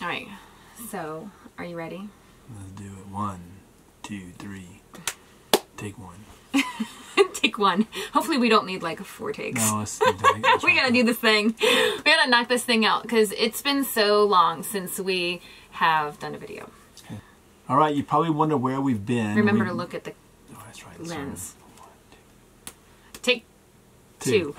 Alright, so are you ready? Let's do it. 1, 2, 3. Take one. Take one. Hopefully we don't need like 4 takes. No, we gotta do this thing. We gotta knock this thing out because it's been so long since we have done a video. Okay. All right, you probably wonder where we've been. Remember to look at the that's right. lens. One, Take 2.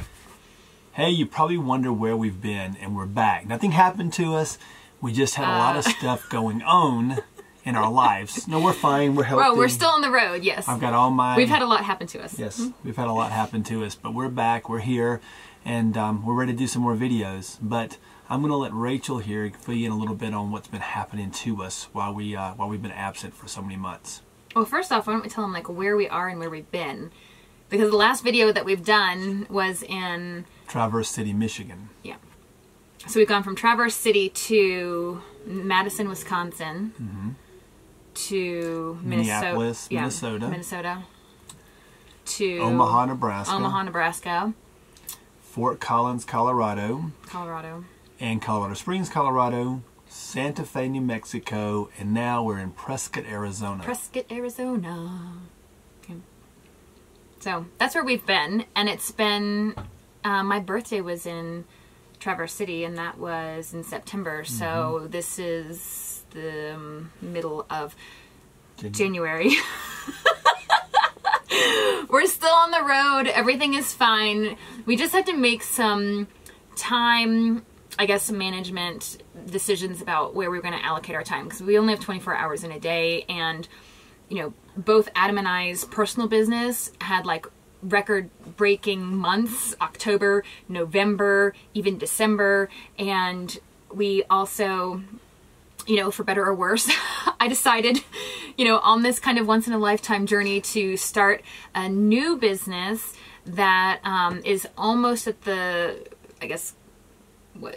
Hey, you probably wonder where we've been, and we're back. Nothing happened to us. We just had a lot of stuff going on in our lives. No, we're fine. We're healthy. Oh, we're still on the road, yes. I've got all my... We've had a lot happen to us. Yes, we've had a lot happen to us, but we're back. We're here, and we're ready to do some more videos. But I'm going to let Rachel here fill you in a little bit on what's been happening to us while we've been absent for so many months. Well, first off, why don't we tell them like where we are and where we've been? Because the last video that we've done was in... Traverse City, Michigan. Yeah. So we've gone from Traverse City to Madison, Wisconsin, to Minneapolis, Minnesota, to Omaha, Nebraska, Fort Collins, Colorado, and Colorado Springs, Colorado, Santa Fe, New Mexico, and now we're in Prescott, Arizona. Okay. So that's where we've been, and it's been, my birthday was in Traverse City, and that was in September, so this is the middle of January. We're still on the road. Everything is fine. We just had to make some time, I guess, management decisions about where we're going to allocate our time, because we only have 24 hours in a day, and you know, both Adam and I's personal business had like record-breaking months, October, November, even December, and we also, you know, for better or worse, I decided, you know, on this kind of once-in-a-lifetime journey to start a new business that is almost at the, I guess,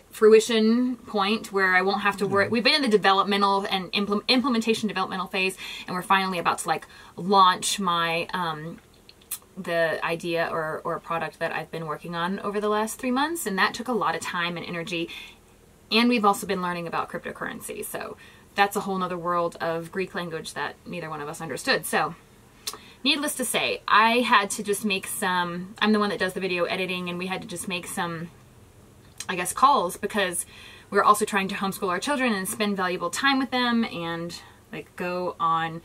fruition point where I won't have to worry. We've been in the developmental and implementation developmental phase, and we're finally about to like launch my the idea or product that I've been working on over the last 3 months, and that took a lot of time and energy. And we've also been learning about cryptocurrency, so that's a whole nother world of Greek language that neither one of us understood. So needless to say, I had to just make some, I'm the one that does the video editing, and we had to just make some, I guess, calls, because we're also trying to homeschool our children and spend valuable time with them and like go on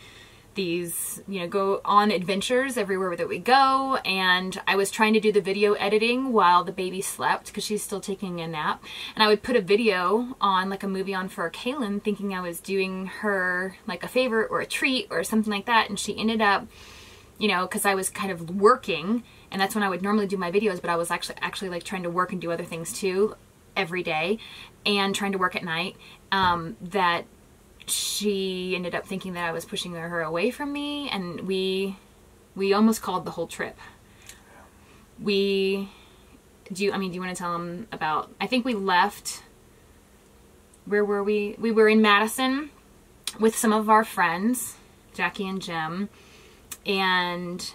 these, you know, go on adventures everywhere that we go. And I was trying to do the video editing while the baby slept because she's still taking a nap. And I would put a video on, like a movie on for Kaylin, thinking I was doing her like a favor or a treat or something like that. And she ended up, you know, because I was kind of working, and that's when I would normally do my videos, but I was actually like trying to work and do other things too every day, and trying to work at night, that she ended up thinking that I was pushing her away from me, and we almost called the whole trip. Do you want to tell them about, I think we left, where were we? We were in Madison with some of our friends, Jackie and Jim, and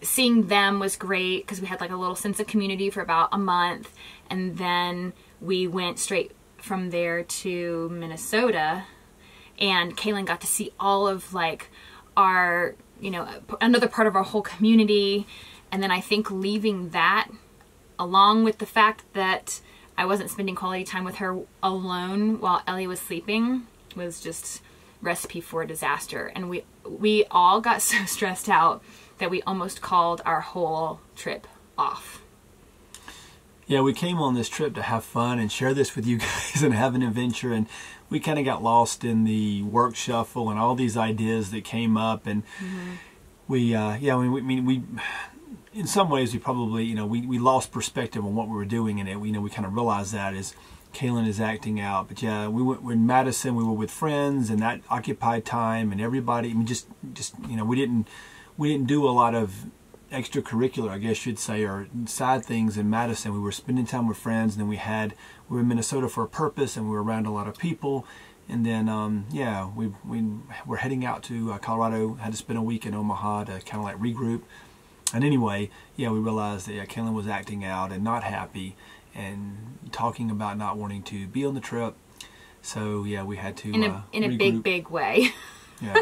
seeing them was great because we had like a little sense of community for about a month, and then we went straight from there to Minnesota, and Kaylin got to see all of like our, you know, another part of our whole community. And then I think leaving that, along with the fact that I wasn't spending quality time with her alone while Ellie was sleeping, was just recipe for a disaster. And we all got so stressed out that we almost called our whole trip off. Yeah, we came on this trip to have fun and share this with you guys and have an adventure, and we kind of got lost in the work shuffle and all these ideas that came up, and we in some ways we probably, you know, we lost perspective on what we were doing, and we kind of realized that as Kaylin is acting out. But yeah, we're in Madison, we were with friends, and that occupied time, and everybody, I mean, just you know, we didn't do a lot of extracurricular, I guess you'd say, or side things in Madison. We were spending time with friends, and then we were in Minnesota for a purpose, and we were around a lot of people. And then yeah, we were heading out to Colorado, had to spend a week in Omaha to kind of like regroup. And anyway, yeah, we realized that Kaylin was acting out and not happy and talking about not wanting to be on the trip. So yeah, we had to in a regroup. big way. Yeah.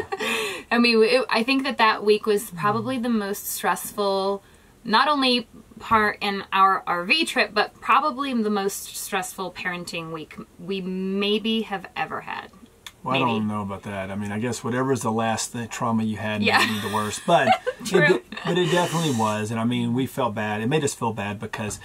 I mean, I think that week was probably the most stressful, not only part in our RV trip, but probably the most stressful parenting week we maybe have ever had. Well, Maybe. I don't know about that. I mean, I guess whatever's the last trauma you had Yeah. may be the worst. But True. but it definitely was. And I mean, we felt bad. It made us feel bad because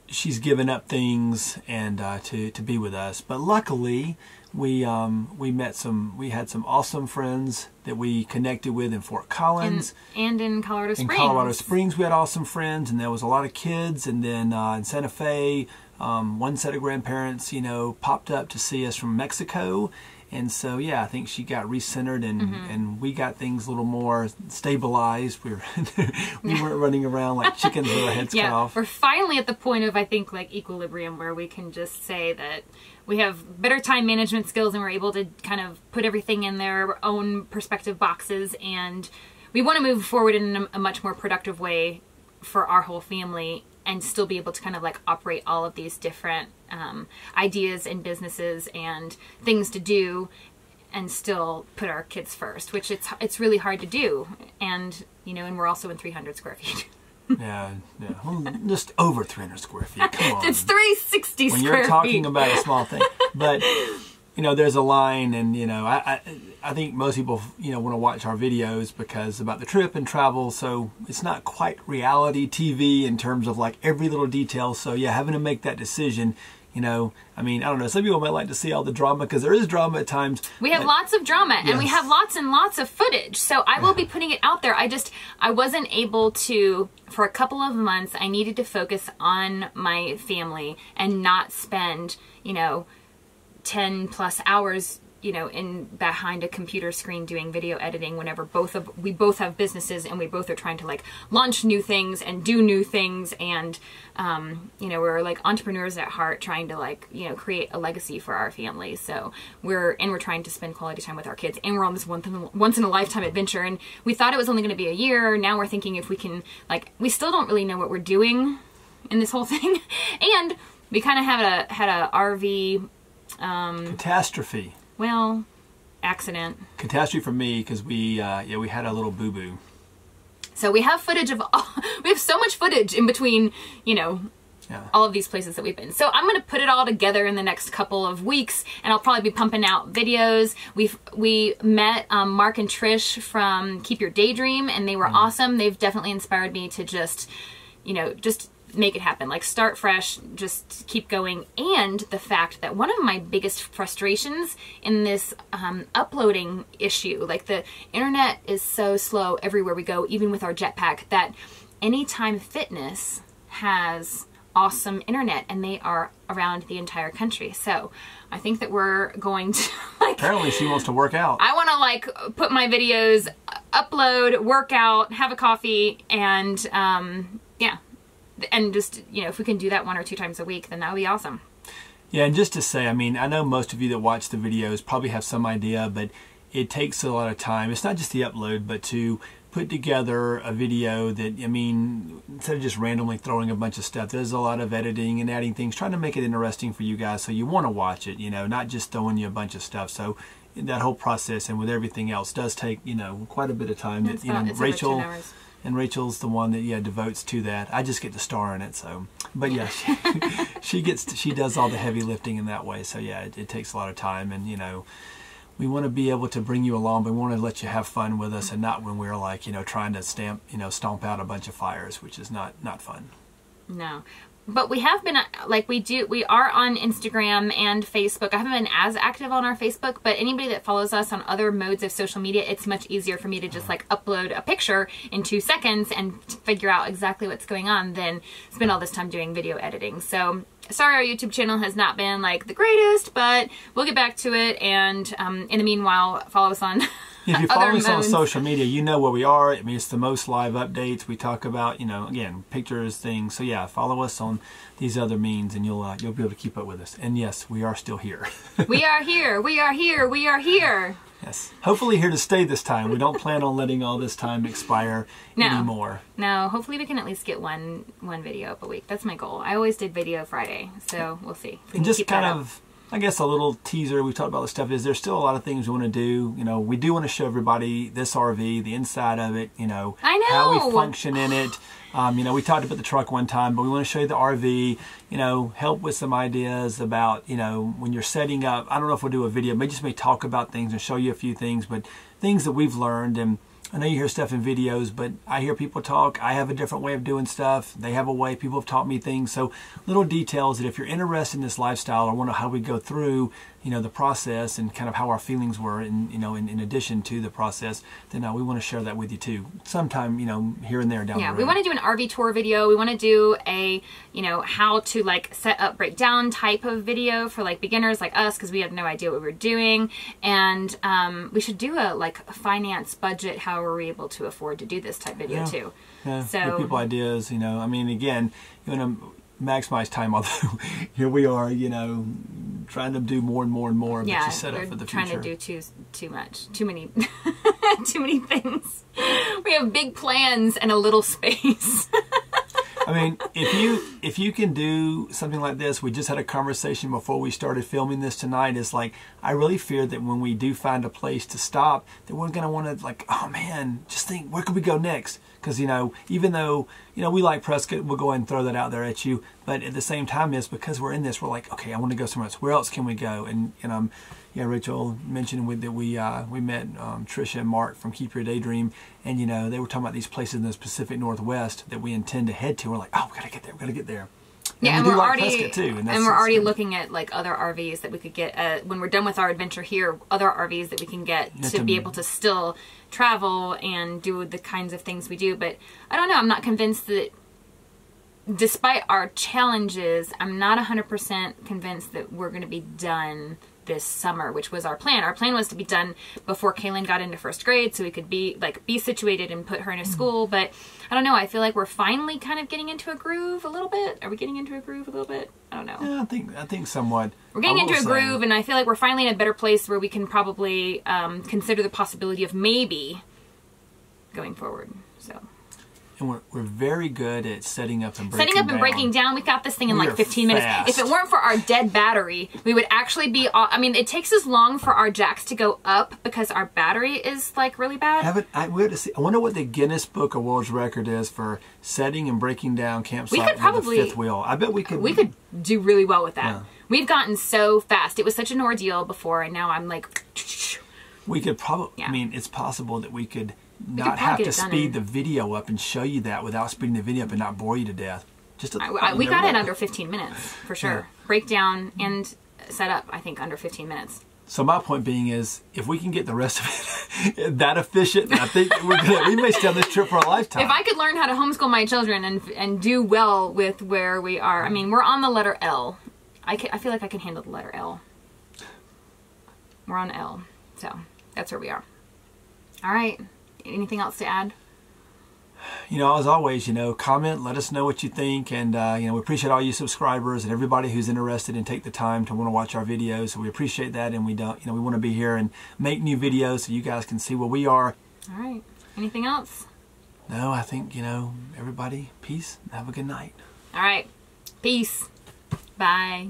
she's given up things and to be with us. But luckily, we had some awesome friends that we connected with in Fort Collins. And in Colorado Springs. In Colorado Springs, we had awesome friends, and there was a lot of kids. And then in Santa Fe, one set of grandparents, popped up to see us from Mexico. And so, yeah, I think she got recentered, and we got things a little more stabilized. We weren't running around like chickens with our heads cut off. We're finally at the point of, I think, like equilibrium where we can just say that we have better time management skills and we're able to kind of put everything in their own perspective boxes, and we want to move forward in a much more productive way for our whole family and still be able to kind of like operate all of these different ideas and businesses and things to do and still put our kids first, which it's really hard to do. And, and we're also in 300 square feet. Yeah. Well, just over 300 square feet. Come on. It's 360 when square feet. you're talking about a small thing. But, there's a line, and, I think most people, want to watch our videos because about the trip and travel. So it's not quite reality TV in terms of like every little detail. So yeah, having to make that decision, I mean, I don't know. Some people might like to see all the drama because there is drama at times. We have lots of drama, and we have lots and lots of footage. So I will be putting it out there. I wasn't able to, for a couple of months, I needed to focus on my family and not spend, 10 plus hours, in behind a computer screen doing video editing whenever we both have businesses and we both are trying to like launch new things and do new things. And, we're like entrepreneurs at heart trying to like, create a legacy for our family. So we're trying to spend quality time with our kids, and we're on this once in a lifetime adventure. And we thought it was only going to be a year. Now we're thinking if we can, like, we still don't really know what we're doing in this whole thing. And we kind of had a RV, catastrophe. Well, accident. Catastrophe for me because we had a little boo-boo. So we have footage of we have so much footage in between, all of these places that we've been. So I'm going to put it all together in the next couple of weeks, and I'll probably be pumping out videos. We met Mark and Trish from Keep Your Daydream, and they were awesome. They've definitely inspired me to just make it happen, like start fresh, just keep going. And the fact that one of my biggest frustrations in this uploading issue, like the internet is so slow everywhere we go, even with our jetpack, that Anytime Fitness has awesome internet and they are around the entire country. So I think that we're going to apparently she wants to work out. I want to like put my videos, upload, work out, have a coffee, and yeah. And just, if we can do that 1 or 2 times a week, then that would be awesome. Yeah, and just to say, I mean, I know most of you that watch the videos probably have some idea, but it takes a lot of time. It's not just the upload, but to put together a video that, I mean, instead of just randomly throwing a bunch of stuff, there's a lot of editing and adding things, trying to make it interesting for you guys so you want to watch it, not just throwing you a bunch of stuff. So that whole process, and with everything else, does take, quite a bit of time. It's Rachel... And Rachel's the one that devotes to that. I just get to star in it, so. But yeah, she does all the heavy lifting in that way. So yeah, it takes a lot of time, and we want to be able to bring you along, but we want to let you have fun with us, and not when we're like trying to stomp out a bunch of fires, which is not fun. No. But we have been, we are on Instagram and Facebook. I haven't been as active on our Facebook, but anybody that follows us on other modes of social media, it's much easier for me to just upload a picture in 2 seconds and figure out exactly what's going on than spend all this time doing video editing. So sorry our YouTube channel has not been the greatest, but we'll get back to it. And in the meanwhile, follow us on if you follow us on social media, you know where we are. I mean, it's the most live updates. We talk about, again, pictures, things. So yeah, follow us on these other means, and you'll be able to keep up with us. And yes, we are still here. We are here. We are here. We are here. Yes. Hopefully here to stay this time. We don't plan on letting all this time expire anymore. No. Hopefully we can at least get one video up a week. That's my goal. I always did video Friday, so we'll see. And just kind of I guess a little teaser, we talked about this stuff, is there's still a lot of things we want to do. You know, we do want to show everybody this RV, the inside of it, you know, I know. how we function in it. You know, we talked about the truck one time, but we want to show you the RV, you know, help with some ideas about, you know, when you're setting up. I don't know if we'll do a video, may talk about things and show you a few things, but things that we've learned. And I know you hear stuff in videos, but I hear people talk. I have a different way of doing stuff. They have a way. People have taught me things. So little details that if you're interested in this lifestyle or want to know how we go through, you know, the process and kind of how our feelings were, and you know, in addition to the process, then we want to share that with you too. Sometime, you know, here and there down the road. Yeah, we want to do an RV tour video. We want to do a, you know, how to like set up, break down type of video for like beginners like us, because we had no idea what we were doing. And we should do a like a finance budget. How are we able to afford to do this type video too? Yeah, so give people ideas. You know, I mean, again, you want to maximize time. Although here we are, you know, trying to do more and more and more, but you set up for the future. Trying to do too much, too many, too many things. We have big plans and a little space. I mean, if you can do something like this, we just had a conversation before we started filming this tonight. It's like, I really fear that when we do find a place to stop, that we're going to want to like, oh man, just think, where could we go next? Because, you know, even though, you know, we like Prescott, we'll go ahead and throw that out there at you. But at the same time, is because we're in this, we're like, okay, I want to go somewhere else. Where else can we go? And yeah, Rachel mentioned that we met Trisha and Mark from Keep Your Daydream, and you know, they were talking about these places in the Pacific Northwest that we intend to head to. We're like, oh, we gotta get there, we gotta get there. Yeah, and we we're like already Prescott too, and we're already looking at like other RVs that we could get when we're done with our adventure here. Other RVs that we can get to be able to still travel and do the kinds of things we do. But I don't know. I'm not convinced that, despite our challenges, I'm not 100% convinced that we're going to be done this summer, which was our plan. Our plan was to be done before Kaylin got into first grade, so we could be situated and put her in a school. But I don't know. I feel like we're finally kind of getting into a groove a little bit. Are we getting into a groove a little bit? I don't know. Yeah, I think somewhat. We're getting into a groove, and I feel like we're finally in a better place where we can probably consider the possibility of maybe going forward. So. And we're very good at setting up and breaking down. We got this thing in like 15 minutes. If it weren't for our dead battery, we would actually be. I mean, it takes us long for our jacks to go up because our battery is like really bad. I wonder what the Guinness Book of World Record is for setting and breaking down campsite with a fifth wheel. I bet we could. We could do really well with that. Yeah. We've gotten so fast. It was such an ordeal before, and now I'm like. We could probably. Yeah. I mean, it's possible that we could. Not have to speed the video up and show you that without speeding the video up and not bore you to death. We got it under 15 minutes for sure. Yeah. Breakdown and set up, I think, under 15 minutes. So my point being is, if we can get the rest of it that efficient, I think we may stay on this trip for a lifetime. If I could learn how to homeschool my children and do well with where we are, I mean, we're on the letter L. I feel like I can handle the letter L. We're on L, so that's where we are. All right. Anything else to add? You know, as always, you know, comment, let us know what you think, and you know, we appreciate all you subscribers and everybody who's interested and take the time to want to watch our videos. So we appreciate that, and we want to be here and make new videos so you guys can see where we are. All right. Anything else? No, I think, you know, everybody, peace and have a good night. All right. Peace. Bye.